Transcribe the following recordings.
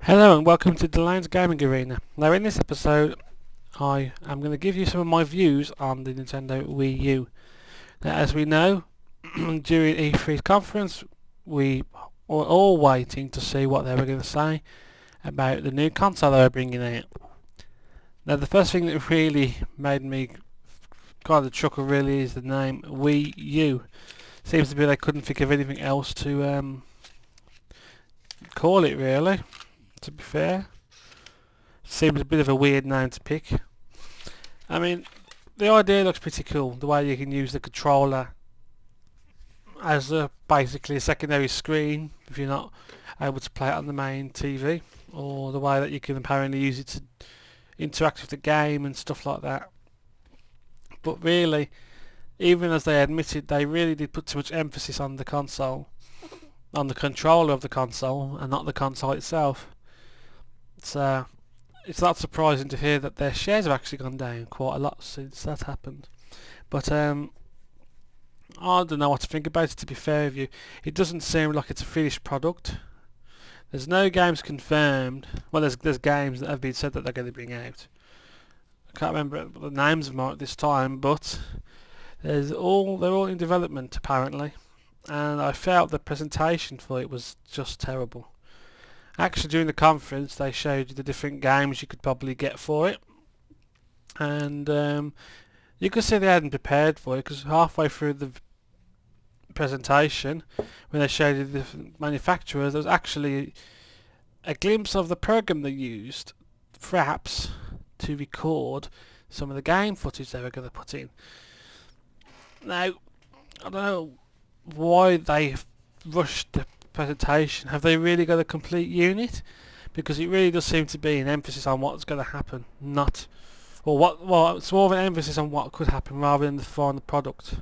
Hello and welcome to Dulayne's Gaming Arena. Now in this episode I am going to give you some of my views on the Nintendo Wii U. Now as we know, during E3's conference we were all waiting to see what they were going to say about the new console they were bringing out. Now the first thing that really made me kind of chuckle really is the name Wii U. Seems to be they couldn't think of anything else to call it really. To be fair, seems a bit of a weird name to pick. I mean, the idea looks pretty cool. The way you can use the controller as basically a secondary screen if you're not able to play it on the main TV, or the way that you can apparently use it to interact with the game and stuff like that. But really, even as they admitted, they really did put too much emphasis on the console, on the controller of the console, and not the console itself. It's not surprising to hear that their shares have actually gone down quite a lot since that happened. But I don't know what to think about it, to be fair with you. It doesn't seem like it's a finished product. There's no games confirmed. Well, there's games that have been said that they're going to bring out. I can't remember the names of them at this time, but they're all in development apparently. And I felt the presentation for it was just terrible. Actually, during the conference, they showed you the different games you could probably get for it, and you could see they hadn't prepared for it, because halfway through the presentation, when they showed you the different manufacturers, there was actually a glimpse of the program they used, perhaps, to record some of the game footage they were going to put in. Now, I don't know why they rushed the presentation. Have they really got a complete unit? Because it really does seem to be an emphasis on what's going to happen, not, well, it's more of an emphasis on what could happen rather than the final product.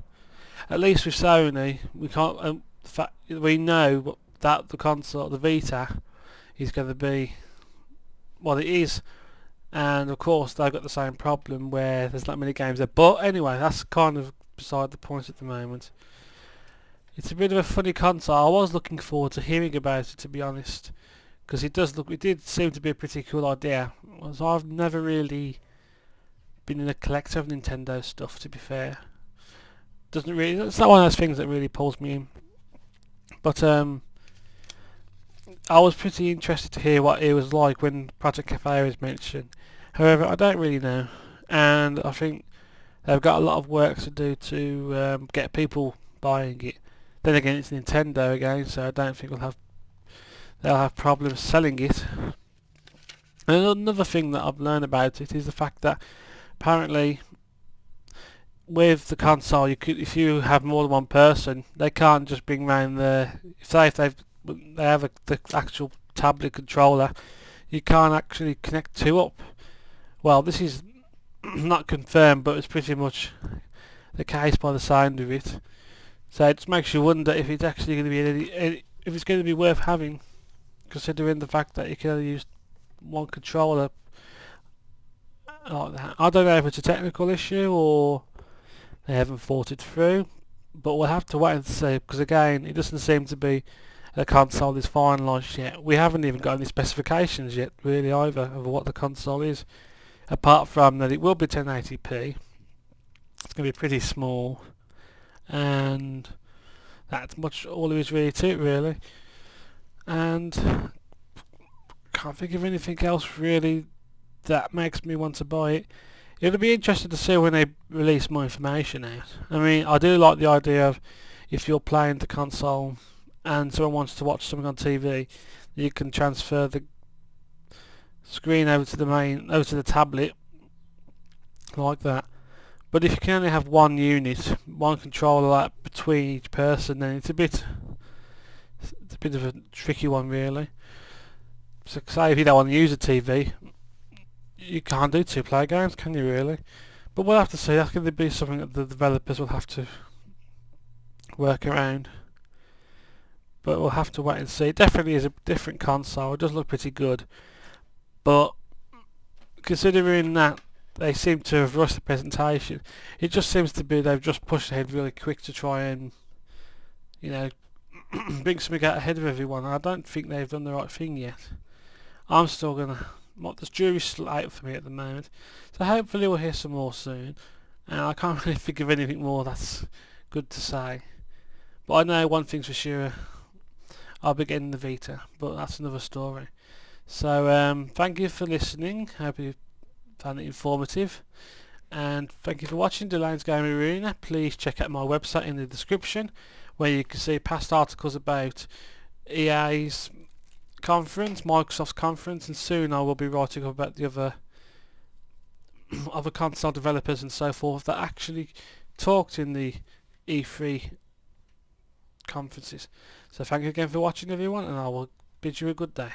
At least with Sony, we can't. The fact we know that the console, the Vita, is going to be what it is, and of course they've got the same problem where there's not many games there. But anyway, that's kind of beside the point at the moment. It's a bit of a funny console. I was looking forward to hearing about it, to be honest, because it did seem to be a pretty cool idea. As I've never really been in a collector of Nintendo stuff, to be fair. It's not one of those things that really pulls me in. But I was pretty interested to hear what it was like when Project Cafe was mentioned. However, I don't really know, and I think they've got a lot of work to do to get people buying it. Then again, it's Nintendo again, so I don't think they'll have problems selling it. And another thing that I've learned about it is the fact that apparently with the console, if you have more than one person, they can't just bring round they have the actual tablet controller, you can't actually connect two up. Well, this is not confirmed, but it's pretty much the case by the sound of it. So it just makes you wonder if it's actually going to be if it's going to be worth having, considering the fact that you can only use one controller like that. I don't know if it's a technical issue or they haven't thought it through, but we'll have to wait and see, because again, it doesn't seem to be the console is finalised yet. We haven't even got any specifications yet really either of what the console is, apart from that it will be 1080p. It's going to be pretty small, and that's much all there is really to it really. And can't think of anything else really that makes me want to buy it. It'll be interesting to see when they release more information out. I mean, I do like the idea of if you're playing the console and someone wants to watch something on TV, you can transfer the screen over to the tablet like that. But if you can only have one unit, one controller like between each person, then it's a bit of a tricky one really. So say if you don't want to use a TV, you can't do two-player games, can you really? But we'll have to see. That's going to be something that the developers will have to work around. But we'll have to wait and see. It definitely is a different console. It does look pretty good. But considering that they seem to have rushed the presentation, it just seems to be they've just pushed ahead really quick to try and, bring something out ahead of everyone. I don't think they've done the right thing yet. I'm still gonna. The jury's out for me at the moment, so hopefully we'll hear some more soon. And I can't really think of anything more that's good to say. But I know one thing's for sure: I'll be getting the Vita, but that's another story. So thank you for listening. Hope you found it informative. And thank you for watching Dulayne's Gaming Arena. Please check out my website in the description, where you can see past articles about EA's conference, Microsoft's conference, and soon I will be writing about the other console developers and so forth that actually talked in the E3 conferences. So thank you again for watching, everyone, and I will bid you a good day.